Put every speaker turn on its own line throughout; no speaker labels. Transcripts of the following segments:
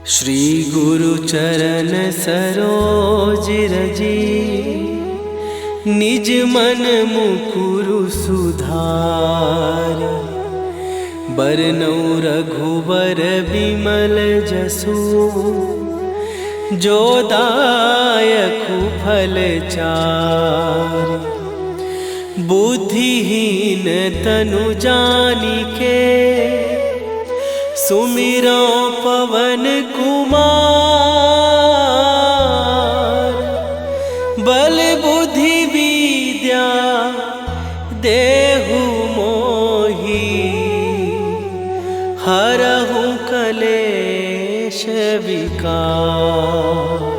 श्री गुरु चरण सरोज रजी, निज मन मुकुरु सुधार। बरनौ रघुबर बिमल जसु, जो दायकु फल चार। बुद्धिहीन तनु जानिके, सुमिरो पवन कुमार। बल बुद्धि विद्या देहु मोहि, हरहु कलेश विकार।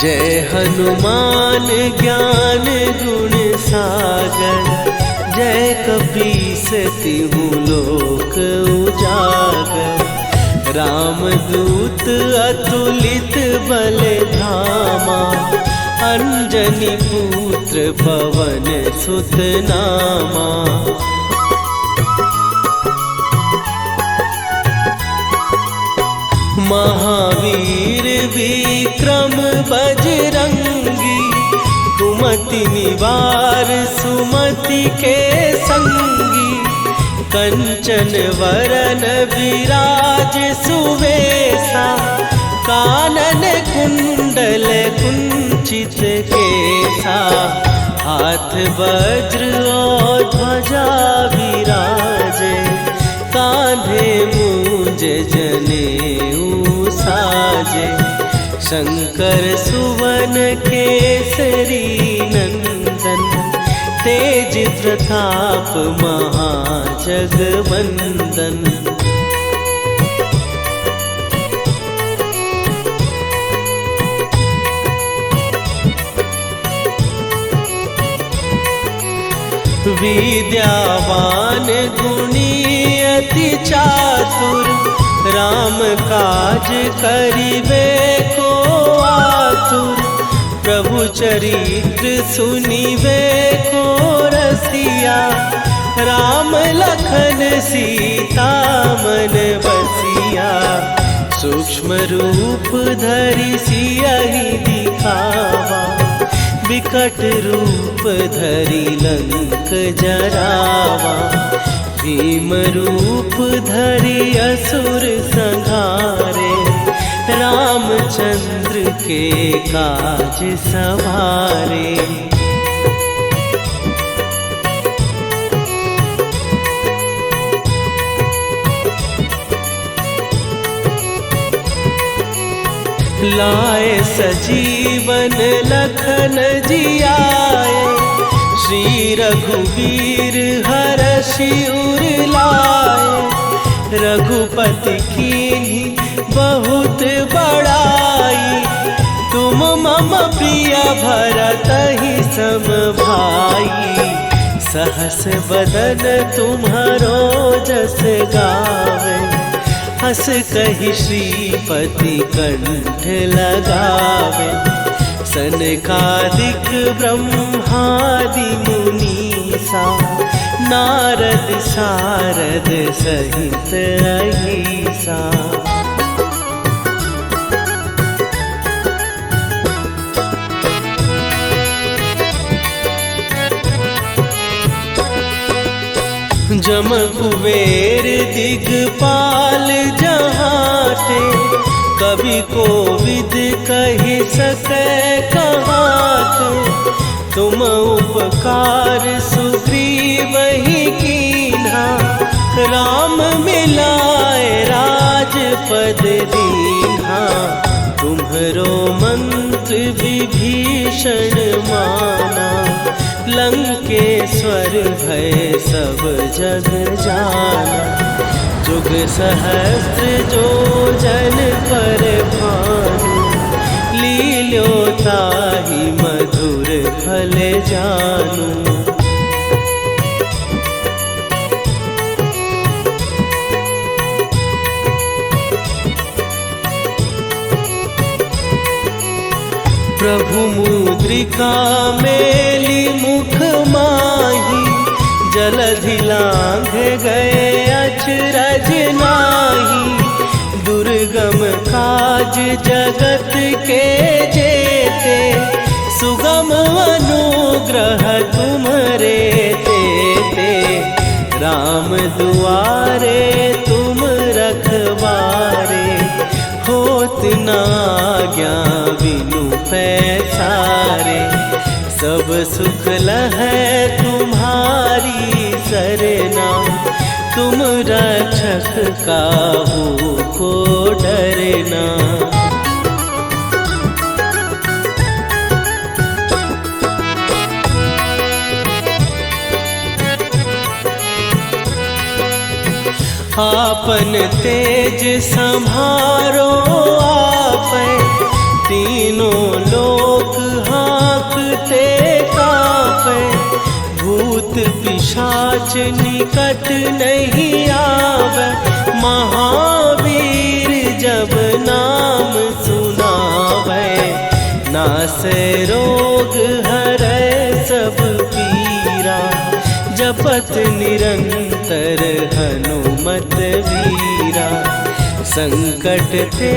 जय हनुमान ज्ञान गुण सागर, जय कपीस तिहु लोक उजागर। रामदूत अतुलित बल धामा, अंजनी पुत्र पवन सुत नामा। महावीर विक्रम बजरंगी, कुमति निवार सुमति के संगी। कंचन वरन विराज सुवेशा, कानन कुंडल कुंचित केसा। हाथ वज्र और ध्वजा विराजे, कांधे मूंज जनेऊ साजे। शंकर सुवन केसरी नंदन, तेज प्रताप महाजगवंदन। विद्यावान गुणी अति चातुर, राम काज करिबे को आतुर। प्रभु चरित्र सुनिबे को रसिया, राम लखन सीता मन बसिया। सूक्ष्म रूप धरि सियहि दिखावा, विकट रूप धरि लंक जरावा। भीम रूप धरि असुर संहारे, रामचंद्र के काज सवारे। लाए सजीवन लखन जियाए, श्री रघुवीर हरषि उर लाए। रघुपति कीन्ही बहुत बड़ाई, तुम मम प्रिय भरतहि सम भाई। सहस बदन तुम्हारो जस गावे, हस कहि श्रीपति कंठ लगावे। सनकादिक ब्रह्मादि मुनीसा, नारद सारद सहित अहिसा। जम कुबेर दिगपाल जहाते, कवि कोविद कहि सकै कहाते। तुम उपकार सुग्रीवहि कीन्हा, राम मिलाए राजपद दीन्हा। तुम्हरो मंत्र विभीषण माना, लंकेश्वर भय सब जग जाना। जुग सहस्त्र जो जन पर भानु, लील्यो ताहि मधुर फल जानू। प्रभु मुद्रिका मेली मुख माही, जलधि लांघ गए अचरज नाही। दुर्गम काज जगत के जेते, सुगम अनुग्रह तुम्हरे तेते। राम दुआरे तुम रखवारे, होत न आज्ञा बिनु पैसारे। सब सुख लहै तुम्हारी सरना, तुम रक्षक काहू को डरना। आपन तेज संभारो आपै, तीनों लोक हाँकते कांपै। भूत पिशाच निकट नहीं आवे, महावीर जब नाम सुनावे। नासै रोग हरै सब पीरा, जपत निरंतर हनुमत वीरा। संकट ते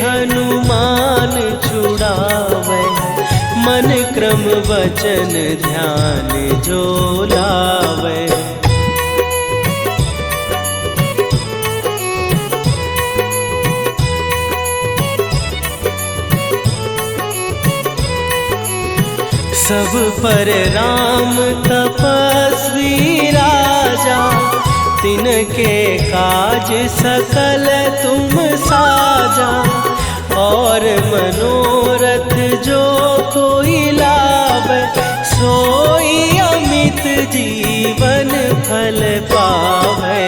हनुमान छुड़ावे, मन क्रम वचन ध्यान जो लावे। सब पर राम तपस्वी राजा, तिनके काज सकल तुम साजा। और मनोरथ जो कोई लावे, सोई अमित जीवन फल पावे।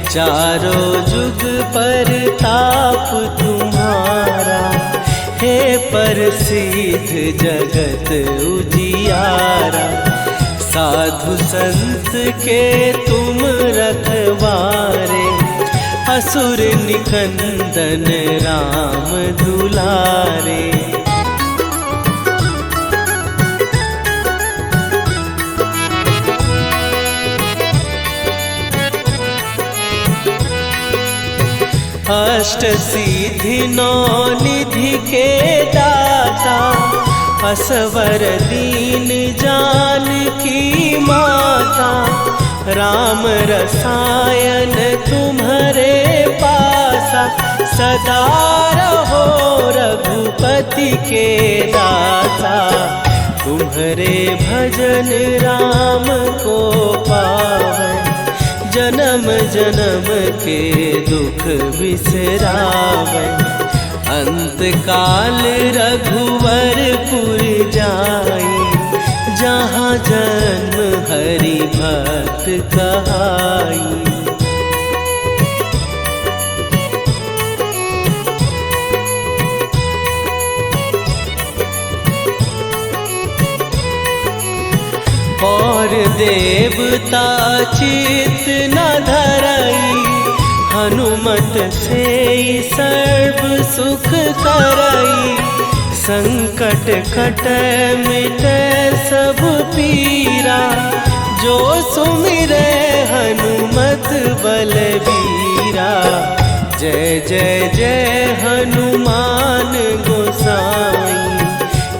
चारों जुग पर ताप तुम्हारा, हे प्रसिद्ध जगत उजियारा। साधु संत के तुम रखवारे, असुर निकंदन राम दुलारे। अष्ट सिद्धि नौ निधि के दाता, असवर दीन जानकी माता। राम रसायन तुम्हारे पासा, सदा रहो रघुपति के दासा। तुम्हारे भजन राम को पावै, जन्म जन्म के दुख बिसरावै। अंत काल रघुवरपुर जाई, जहाँ जन्म हरि भक्त कहाई। और देवता चित न धरई, हनुमत से सर्व सुख करई। संकट कटै मिटै सब पीरा, जो सुमिरै हनुमत बलबीरा। जय जय जय हनुमान गोसाई,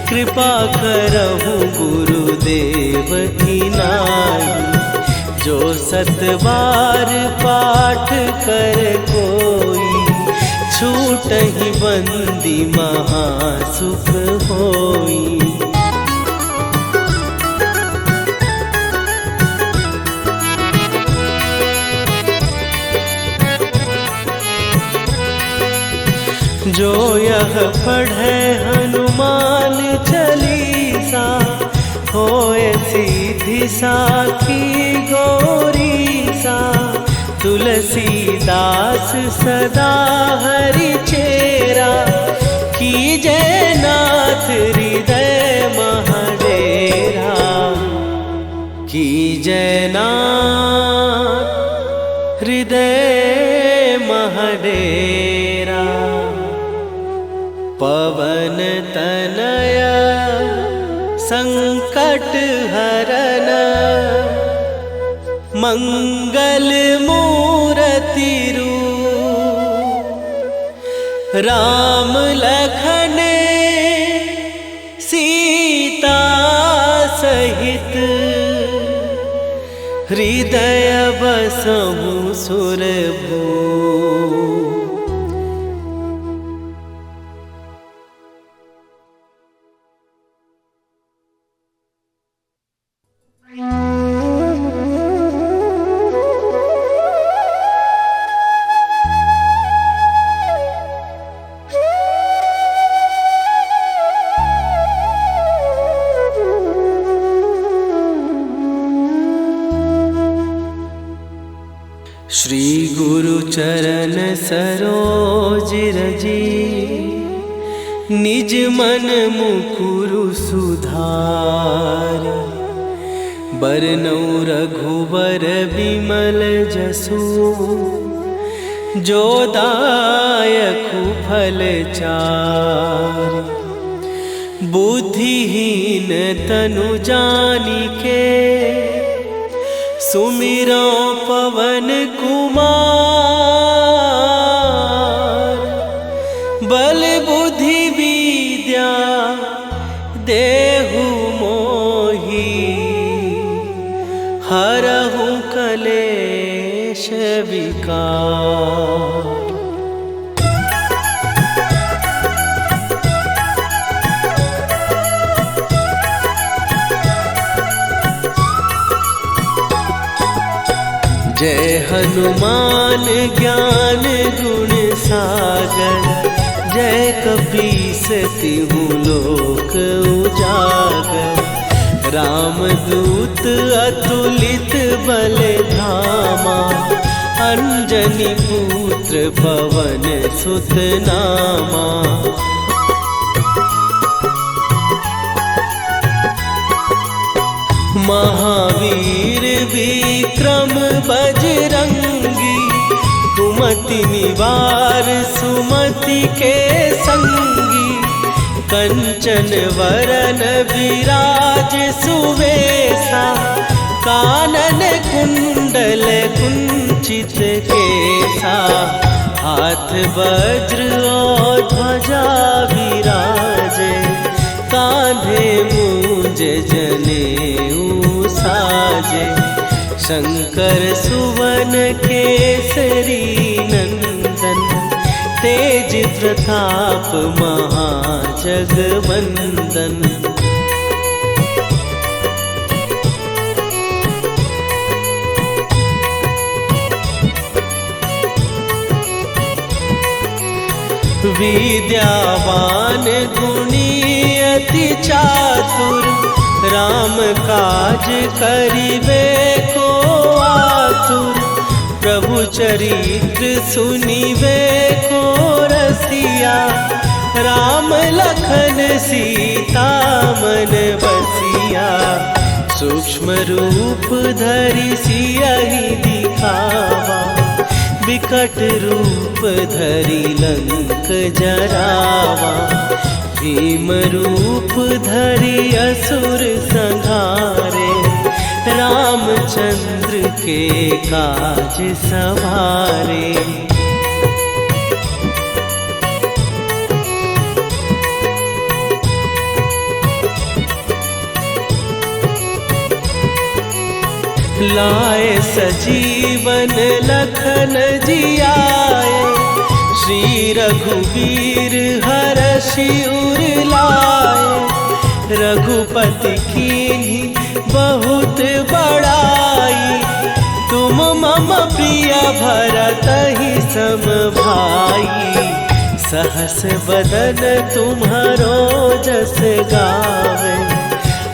कृपा करहु गुरुदेव की नाई। जो सत बार पाठ कर कोई, छूटहि बंदी महासुख होई। जो यह पढ़े हनुमान चालीसा, होए सीधी साखी गौरीसा। तुलसीदास सदा हरि चेरा, कीजय नाथ हृदय महडेरा। कीजय नाथ हृदय महडेरा। पवन तनय शरण मंगल मूर्ति रूप राम लखन सीता सहित हृदय बसहु सुरभू। श्री गुरु चरण सरोज रजी निज मन मुकुरु सुधार। बरनौ रघुबर बिमल जसु जो दायकु फल चार। बुद्धिहीन तनु जानिके सुमिरो पवन कुमार। बल बुद्धि विद्या देहु मोहि हरहु कलेश विकार। जय हनुमान ज्ञान गुण सागर। जय कपीस तिहु लोक उजागर। रामदूत अतुलित बल धामा। अंजनी पुत्र पवन सुत नामा। महावीर विक्रम बजरंगी। कुमति निवार सुमति के संगी। कंचन वरन विराज सुवेशा। कानन कुंडल कुंचित केसा। हाथ वज्र और ध्वजा विराजे। कांधे मूंज जनेऊ साजे। शंकर सुवन केसरी नंदन। तेज प्रताप महाजगवंदन। विद्यावान गुणी अति चातुर। राम काज करिबे को आतुर। प्रभु चरित्र सुनिबे को रसिया। राम लखन सीता मन बसिया। सूक्ष्म रूप धरि सियहि दिखावा। विकट रूप धरि लंक जरावा। भीम रूप धरि असुर संहारे। रामचंद्र के काज सवारे। लाए सजीवन लखन जियाए। श्री रघुवीर हरषि उर लाए। रघुपति कीन्ही बहुत बड़ाई। तुम मम प्रिय भरतहि सम भाई। सहस बदन तुम्हारो जस गावे।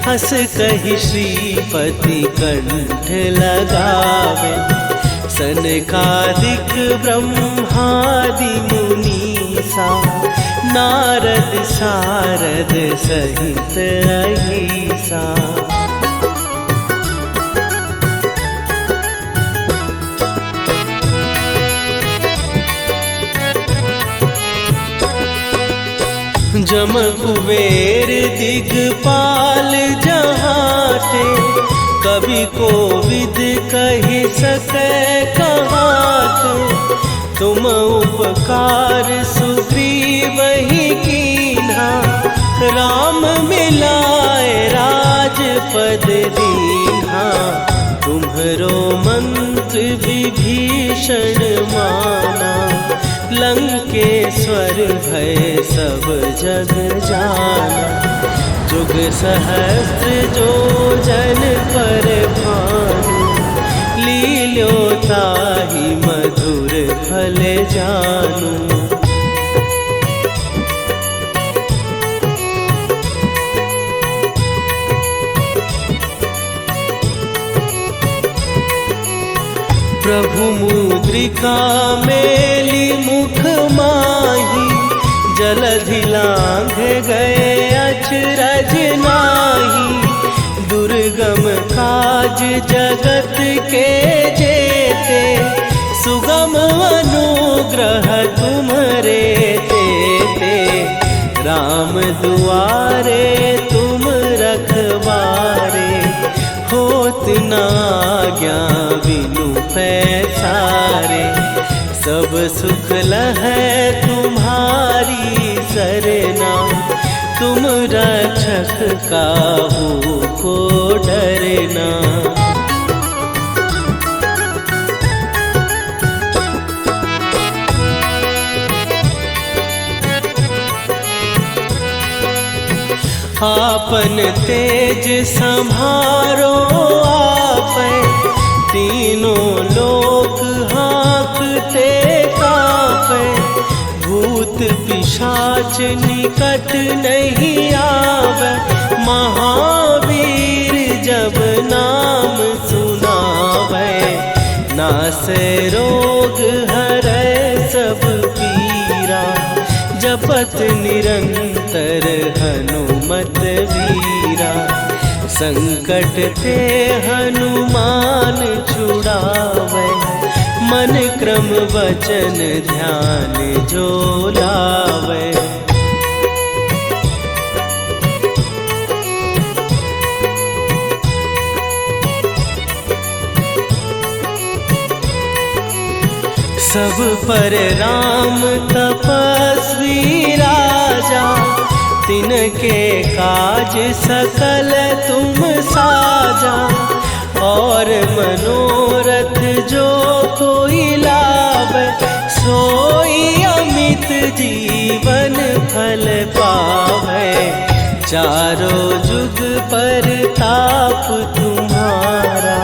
हस कहि श्रीपति कंठ लगावे। सनकादिक ब्रह्मादि मुनीसा। नारद सारद सहित अहिसा। जम कुबेर दिगपाल जहाते, कवि कोविद कहि सकै कहाते। तुम उपकार सुग्रीव ही कीन्हा, राम मिलाए राजपद दीन्हा। तुम्हरो मंत्र विभीषण माना, लंकेश्वर भय सब जग जाना। जुग सहस्त्र जो जन पर भानु, लील्यो ताहि मधुर फल जानू। प्रभु मुद्रिका मेली मुख माही, जलधि लांघ गए अचरज नाही। दुर्गम काज जगत के जेते, सुगम अनुग्रह तुम्हरे तेते। राम दुआरे तुम रखवारे, होत न आज्ञा बिनु पैसारे। सब सुख लहै तुम्हारी सरना, तुम रक्षक काहू को डरना। आपन तेज सम्हारो आपै, तीनों लोक हाँकते कांपै। भूत पिशाच निकट नहीं आवे, महावीर जब नाम सुनावे। नासै रोग हरै सब पीरा, जपत निरंतर हनुमत वीरा। संकट ते हनुमान छुड़ावे, मन क्रम वचन ध्यान जो लावे। सब पर राम तपस्वी राजा, तिनके काज सकल तुम साजा। और मनोरथ जो कोई लावे, सोई अमित जीवन फल पावे। चारों जुग पर ताप तुम्हारा,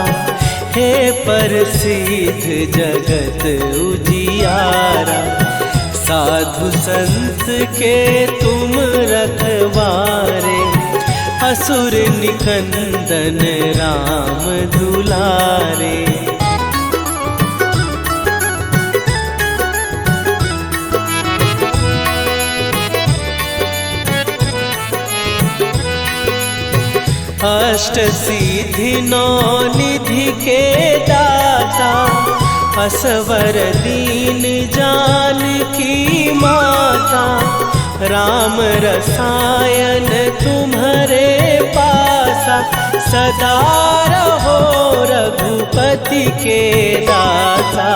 हे प्रसिद्ध जगत उजियारा। साधु संत के तुम रखवारे, असुर निकंदन राम दुलारे। अष्ट सिद्धि नौ निधि के दाता, असवर दीन जानकी माता। राम रसायन तुम्हारे पासा, सदा रहो रघुपति के दासा।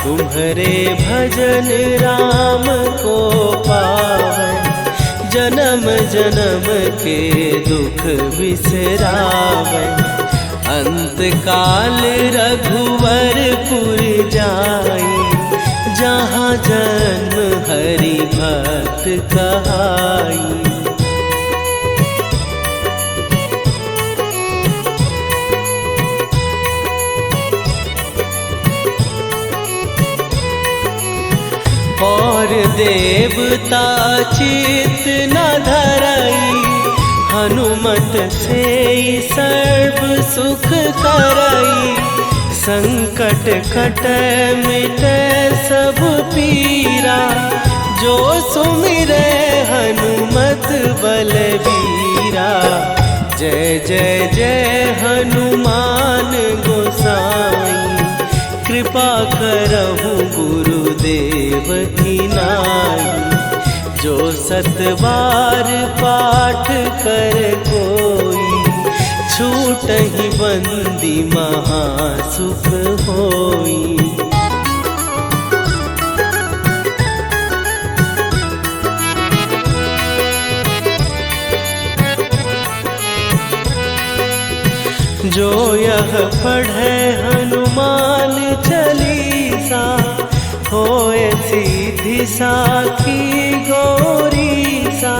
तुम्हारे भजन राम को पावै, जन्म जन्म के दुख बिसरावै। अंत काल रघुवरपुर जाई, जहाँ जन्म हरि भक्त कहाई। और देवता चित न धरई, हनुमत से सर्व सुख करई। संकट कटै मिटै सब पीरा, जो सुमिरै हनुमत बलबीरा। जय जय जय हनुमान गोसाई, कृपा करहु गुरुदेव की नाई। जो सतबार पाठ कर कोई, छूटहि बंदी महासुख होई। जो यह पढ़े हनुमान चालीसा, होए सीधी साखी गौरीसा।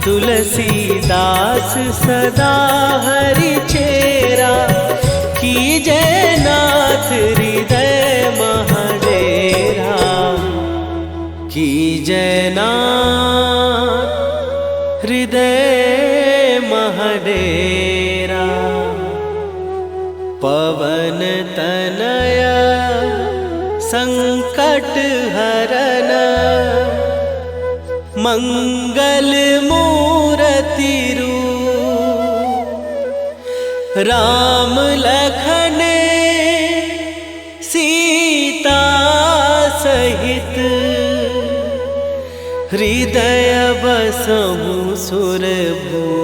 तुलसीदास सदा हरि चेरा, कीजय नाथ हृदय महडेरा। कीजय नाथ हृदय महडेरा। पवन तनया संकट हरन, मंगल मूर्ति रूप। राम लखन सीता सहित, हृदय बसहु सुरभूप।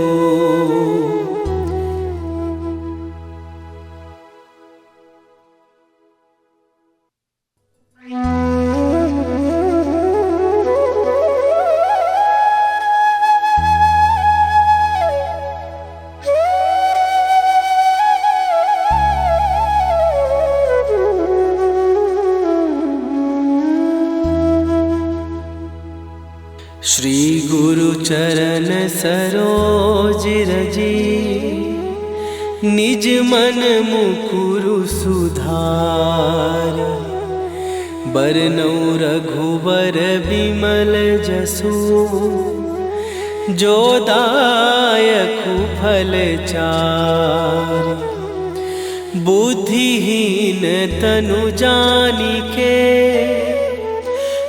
श्री गुरु चरण सरोज रजी, निज मन मुकुरु सुधार। बरनउँ रघुबर बिमल जसु, जो दायकु फल चार। बुद्धिहीन तनु जानिके,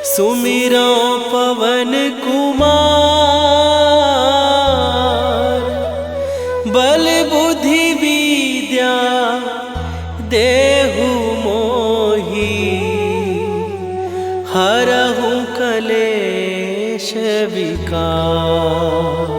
सुमिरो पवन कुमार। बल बुद्धि विद्या देहु मोहि, हरहु कलेश विकार।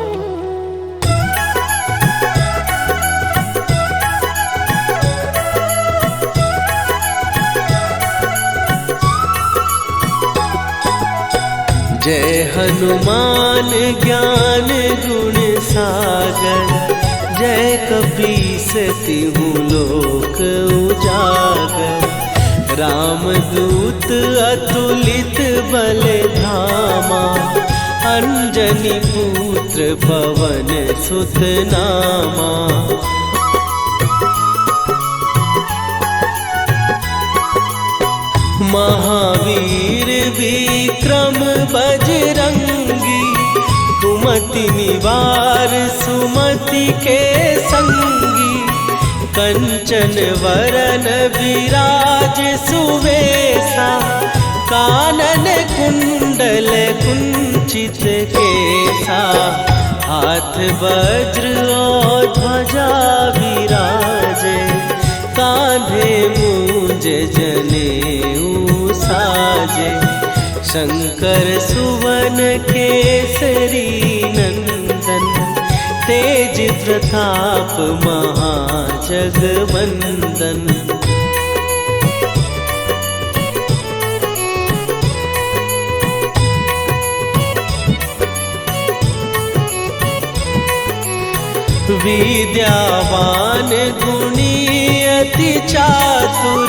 जय हनुमान ज्ञान गुण सागर, जय कपीस तिहु लोक उजागर। रामदूत अतुलित बल धामा, अंजनी पुत्र पवन सुत नामा। महावीर विक्रम बजरंगी, कुमति निवार सुमति के संगी। कंचन वरन विराज सुवेशा, कानन कुंडल कुंचित केसा। हाथ वज्र और ध्वजा विराजे, कांधे मूंज जनेऊ साजे। शंकर सुवन केसरी नंदन, तेज प्रताप महाजगवंदन। विद्यावान गुणी अति चातुर,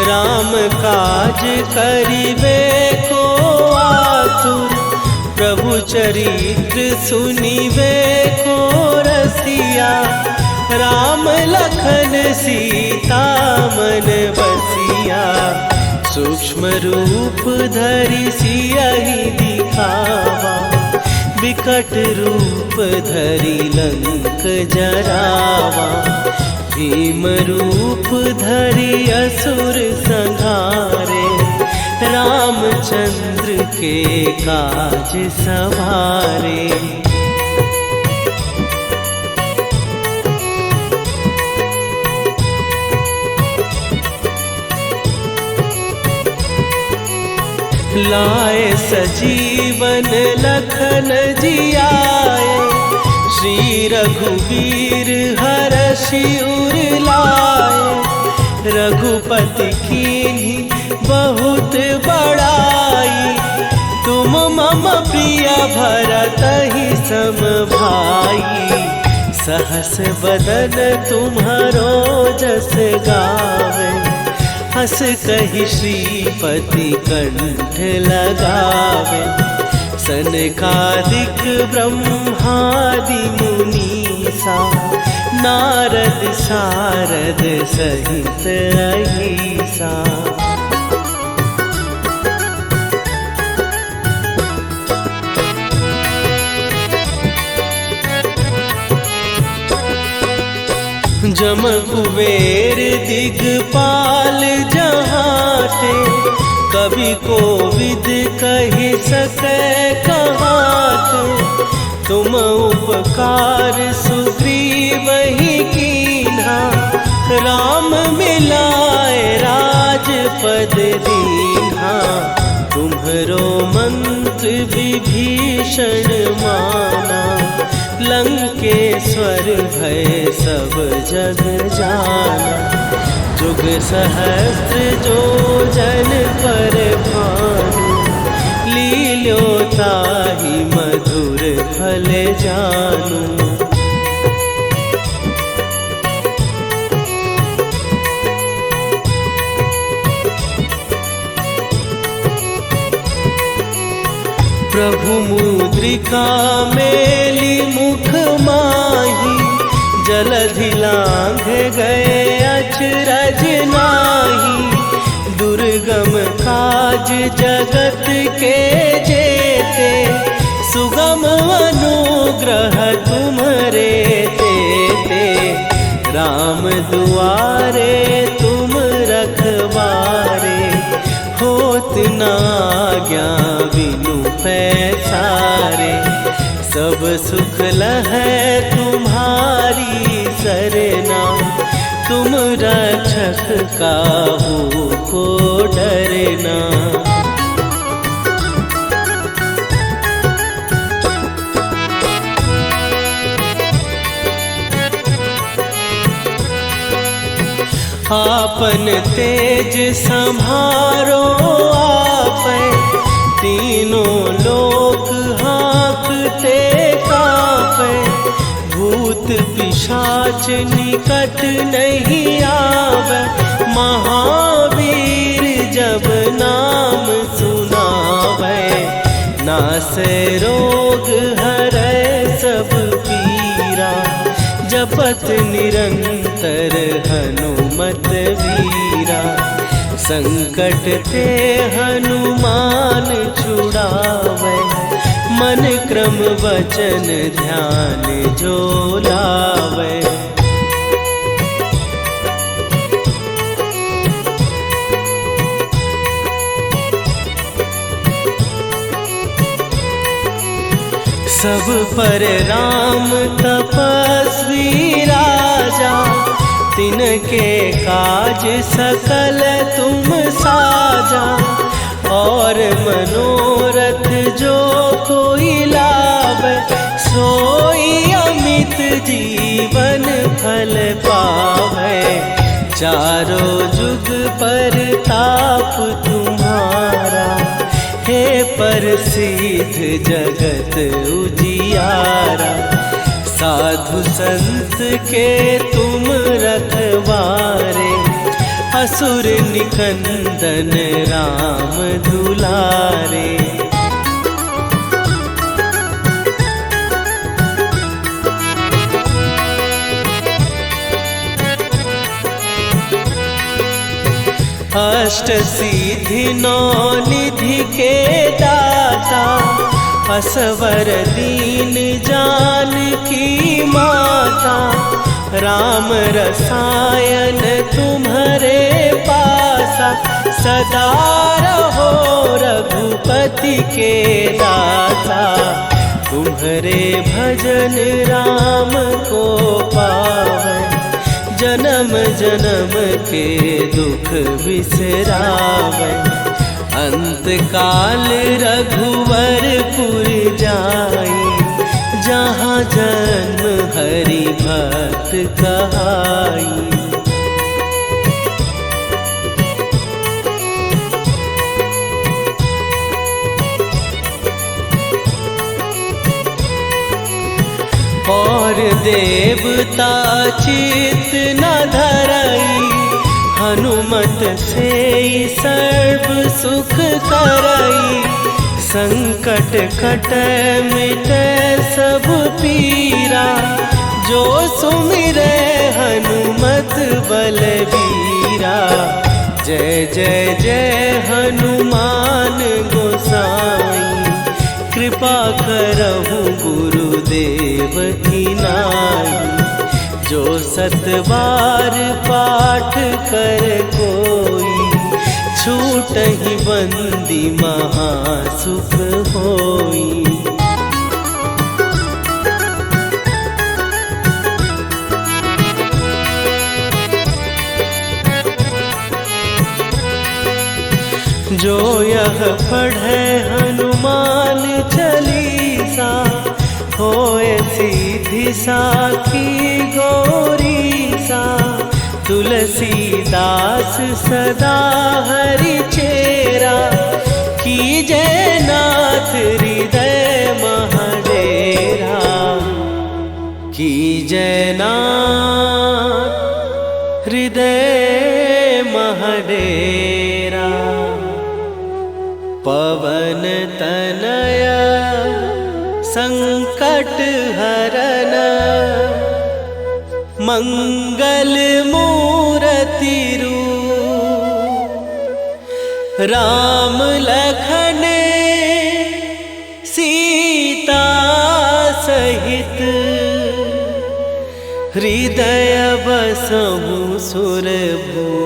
राम काज करिबे को आतुर। प्रभु चरित्र सुनिबे को रसिया, राम लखन सीता मन बसिया। सूक्ष्म रूप धरि सियहि दिखावा, विकट रूप धरि लंक जरावा। भीम रूप धरि असुर संहारे, रामचंद्र के काज सवारे। लाए सजीवन लखन जियाए, श्री रघुवीर हरषि उर लाए। रघुपति कीन्ही बहुत बड़ाई, तुम मम प्रिय भरतहि सम भाई। सहस बदन तुम्हारो जस गावे, हस कहि श्रीपति कंठ लगावे। सनकादिक ब्रह्मादि मुनीसा, नारद सारद सहित अहिसा। जम कुबेर दिगपाल जहाते, कवि कोविद कहि सकै कहाते। तुम उपकार सुग्रीवहि कीन्हा, राम मिलाए राजपद दीन्हा। तुम्हरो मंत्र विभीषण माना, लंकेश्वर भय सब जग जाना। जुग सहस्त्र जो जन पर भानु, लील्यो ताहि मधुर फल जानू। प्रभु मुद्रिका मेली मुख माही, जलधि लांघ गए अचरज नाही। दुर्गम काज जगत के जेते, सुगम अनुग्रह तुम्हरे तेते। राम दुआरे तुम रखवारे, होत न आज्ञा बिनु पैसारे। सब सुख लहै तुम्हारी सरना, तुम रक्षक काहू को डरना। आपन तेज सम्हारो आपै, तीनों लोक हाँकते कांपै। भूत पिशाच निकट नहीं आवे, महावीर जब नाम सुनावे। नासै रोग हरै सब पीरा, जपत निरंतर हनुमत वीरा। संकट ते हनुमान छुड़ावे, मन क्रम वचन ध्यान जो लावे। सब पर राम तपस्वी राजा, तिनके काज सकल तुम साजा। और मनोरथ जो कोई लावे, सोई अमित जीवन फल पावे। चारों जुग पर ताप तुम्हारा, हे प्रसिद्ध जगत उजियारा। साधु संत के तुम रखवारे, असुर निकंदन राम दुलारे। अष्ट सिद्धि नौ निधि के दाता, असवर दीन जानकी माता। राम रसायन तुम्हारे पासा, सदा रहो रघुपति के दासा। तुम्हारे भजन राम को पावे, जन्म जन्म के दुख बिसरावे। अंत काल रघुवरपुर जाई, जहाँ जन्म हरि भक्त कहाई। और देवता चित न धरई, हनुमत से सर्व सुख करई। संकट कट मिटे सब पीरा, जो सुमिरे हनुमत बलबीरा। जय जय जय हनुमान गोसाई, कृपा करहु गुरुदेव की नाई। जो सत बार पाठ कर कोई, छूटहि बंदी महासुख होई। जो यह पढ़े हनुमान चालीसा, होए सीधी साखी गौरीसा। तुलसीदास सदा हरि चेरा, कीजय नाथ हृदय महडेरा। कीजय नाथ हृदय महडेरा। पवन तनय संकट हरन, मंगल मूरति रूप। राम लखन सीता सहित, हृदय बसहु सुरभूप।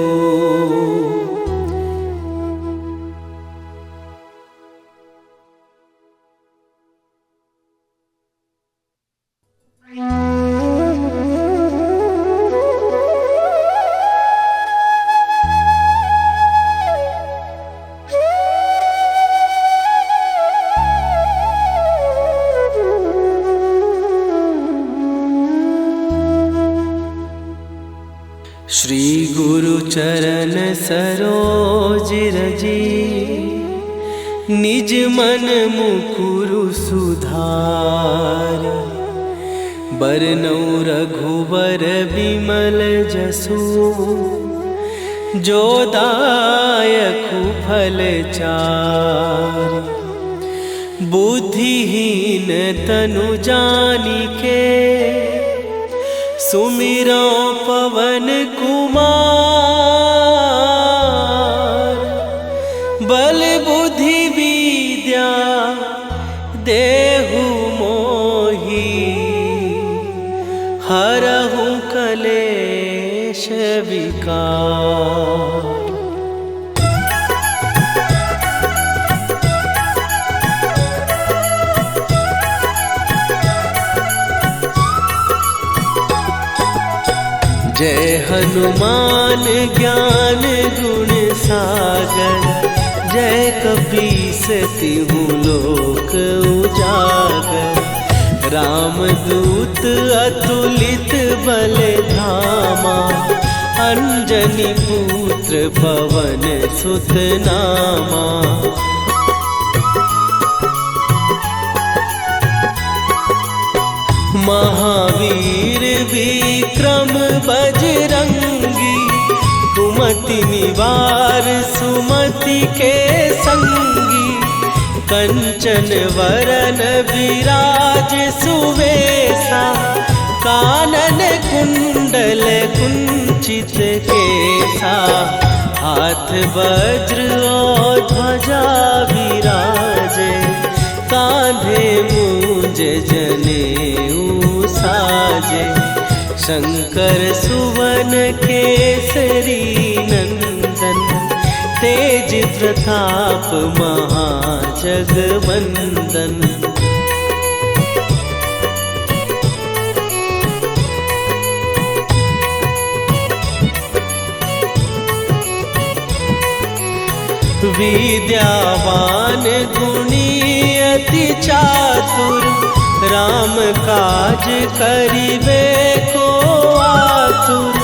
श्री गुरु चरण सरोज रजी, निज मन मुकुरु सुधार। बरनउँ रघुवर बिमल जसु, जो दायकु फल चारि। बुद्धिहीन तनु जानिके, सुमिरो पवन कुमार। बल बुद्धि विद्या देहु मोहि, हरहु कलेश विकार। जय हनुमान ज्ञान गुण सागर, जय कपीस तिहु लोक उजागर। रामदूत अतुलित बल धामा, अंजनी पुत्र पवन सुत नामा। महावीर विक्रम बजरंगी, कुमति निवार सुमति के संगी। कंचन वरन विराज सुवेशा, कानन कुंडल कुंचित केसा। हाथ वज्र और ध्वजा विराजे, कांधे मूंज जनेऊ साजे। शंकर सुवन केसरी नंदन, तेज प्रताप महाजगवंदन। विद्यावान गुणी अति चातुर, राम काज करिबे को आतुर।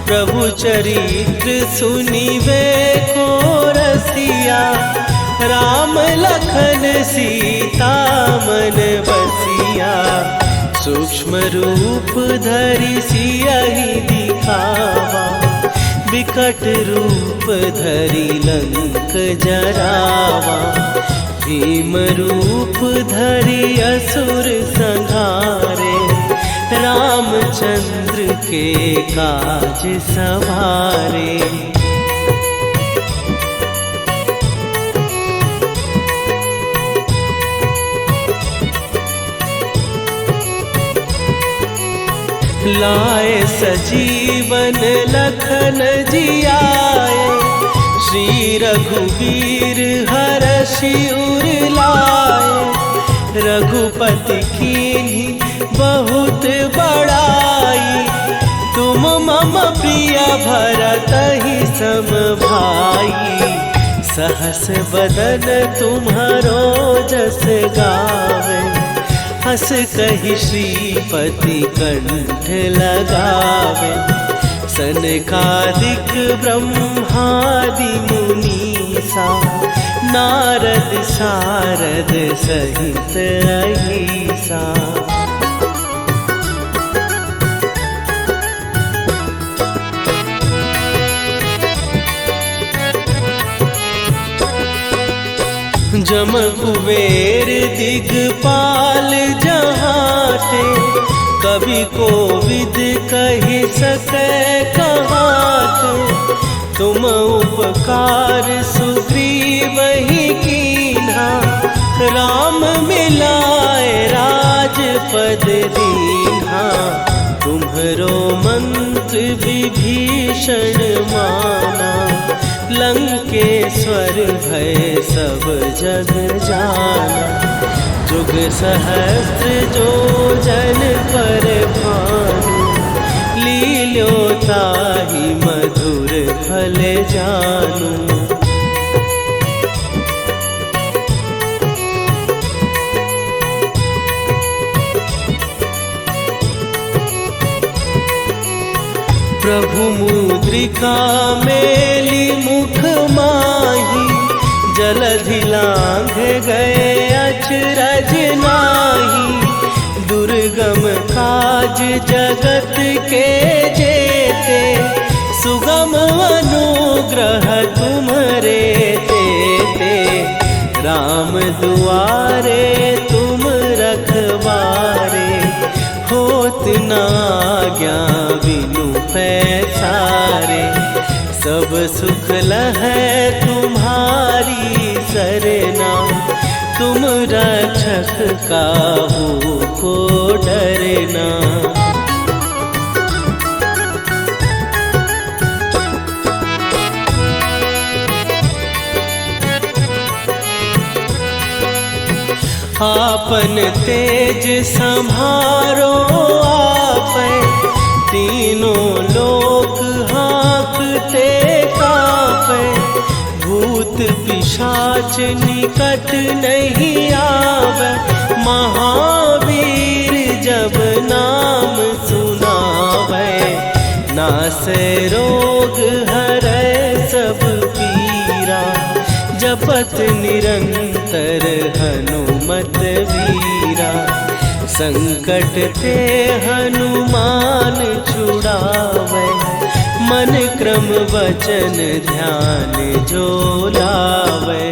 प्रभु चरित्र सुनिबे को रसिया, राम लखन सीता मन बसिया। सूक्ष्म रूप धरि सियहि दिखावा, विकट रूप धरि लंक जरावा। भीम रूप धरि असुर संहारे, रामचंद्र के काज सवारे। लाए सजीवन लखन जियाए, श्री रघुवीर हरषि उर लाए। रघुपति कीन्ही बहुत बड़ाई, तुम मम प्रिय भरतहि सम भाई। सहस बदन तुम्हारो जस गावे, हस कहि श्रीपति कंठ लगावे। सनकादिक ब्रह्मादि मुनीसा, नारद सारद सहित अहिसा। जम कुबेर दिगपाल जहाते, कवि कोविद कहि सकै कहाते। तुम उपकार सुग्रीवहि कीन्हा, राम मिलाए राजपद दीन्हा। तुम्हरो मंत्र विभीषण माना, लंकेश्वर भय सब जग जाना। जुग सहस्त्र जो जन पर भानु, लील्यो ताहि मधुर फल जानू। प्रभु मुद्रिका मेली मुख माही, जलधि लांघ गए अचरज नाही। दुर्गम काज जगत के जेते, सुगम अनुग्रह तुम्हरे तेते। राम दुआरे तुम रखवारे, होत न आज्ञा बिनु पैसारे। सब सुख लहै तुम्हारी सरना, तुम रक्षक काहू को डरना। आपन तेज संभारो आपै, तीनों लोक हाँकते कांपै। भूत पिशाच निकट नहीं आवे, महावीर जब नाम सुनावे। नासै रोग हरै सब पीरा, जपत निरंतर हनुमत वीरा। संकट ते हनुमान छुड़ावे, मन क्रम वचन ध्यान जो लावे।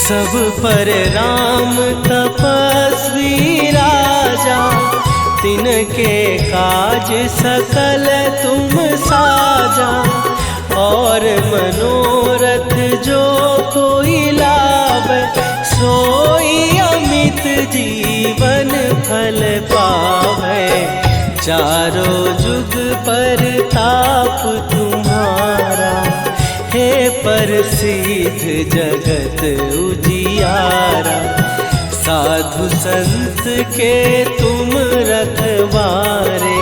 सब पर राम तपस्वी राजा, तिनके काज सकल तुम साजा। और मनोरथ जो कोई लावे, सोई अमित जीवन फल पावे। चारों जुग पर ताप तुम्हारा, हे प्रसिद्ध जगत उजियारा। साधु संत के तुम रखवारे,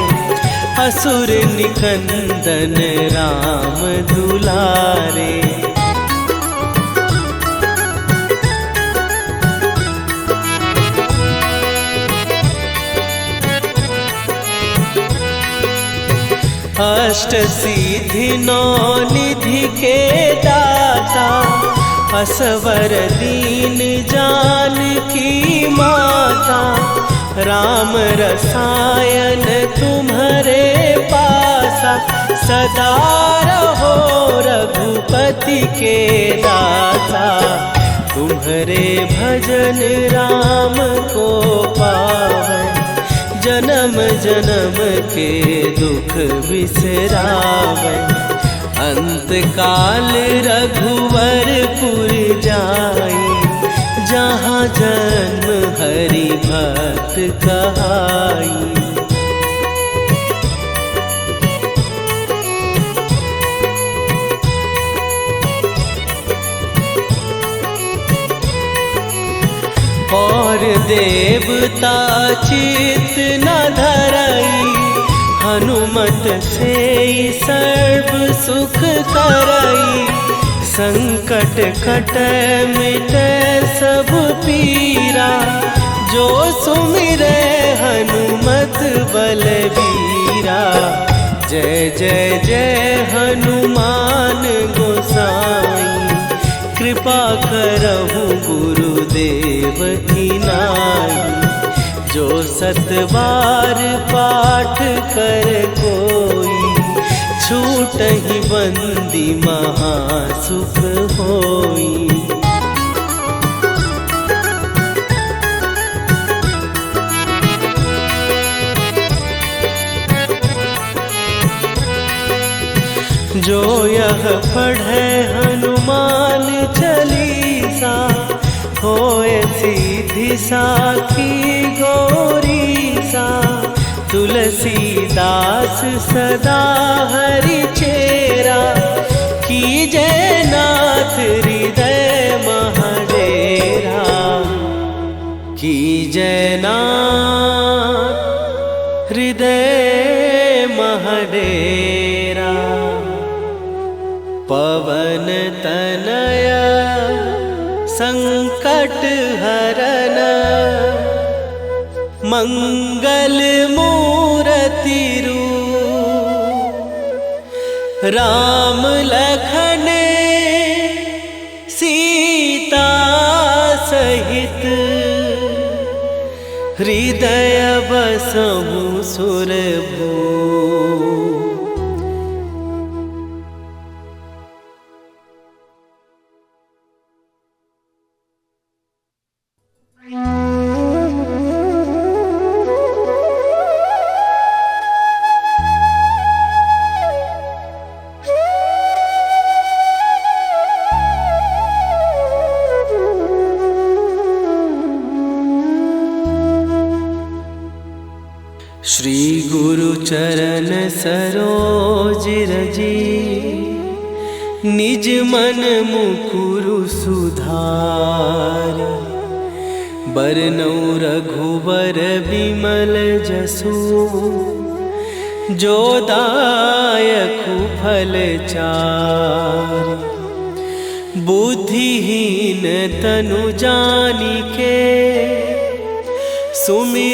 असुर निकंदन राम दुलारे। अष्ट सिद्धि नौ निधि के दाता, असवर दीन जानकी माता। राम रसायन तुम्हारे पासा, सदा रहो रघुपति के दाता। तुम्हारे भजन राम को पावन, जन्म जन्म के दुख बिसरावे। अंत काल रघुवरपुर जाई, जहाँ जन्म हरि भक्त कहाई। और देवता चित न धरई, हनुमत से सर्व सुख करई। संकट कट मिट सब पीरा, जो सुमिरै हनुमत बलबीरा। जय जय जय हनुमान गोसाई, कृपा करहु गुरुदेव की नाई। जो सतबार पाठ कर कोई, छूटहि बंदी महासुख होई। जो यह पढ़े हनुमान चालीसा, होए सीधी साखी गौरीसा। तुलसीदास सदा हरि चेरा, कीजय नाथ हृदय महडेरा। कीजय नाथ हृदय महडेरा। पवन तनया संकट हरन, मंगल मूर्ति रूप। राम लखन सीता सहित, हृदय बसहु सुरभूप। श्री गुरु चरण सरोज रजी, निज मन मुकुरु सुधार। बरनौ रघुबर बिमल जसु, जो दायकु फल चार। बुद्धिहीन तनु जानिके, सुमि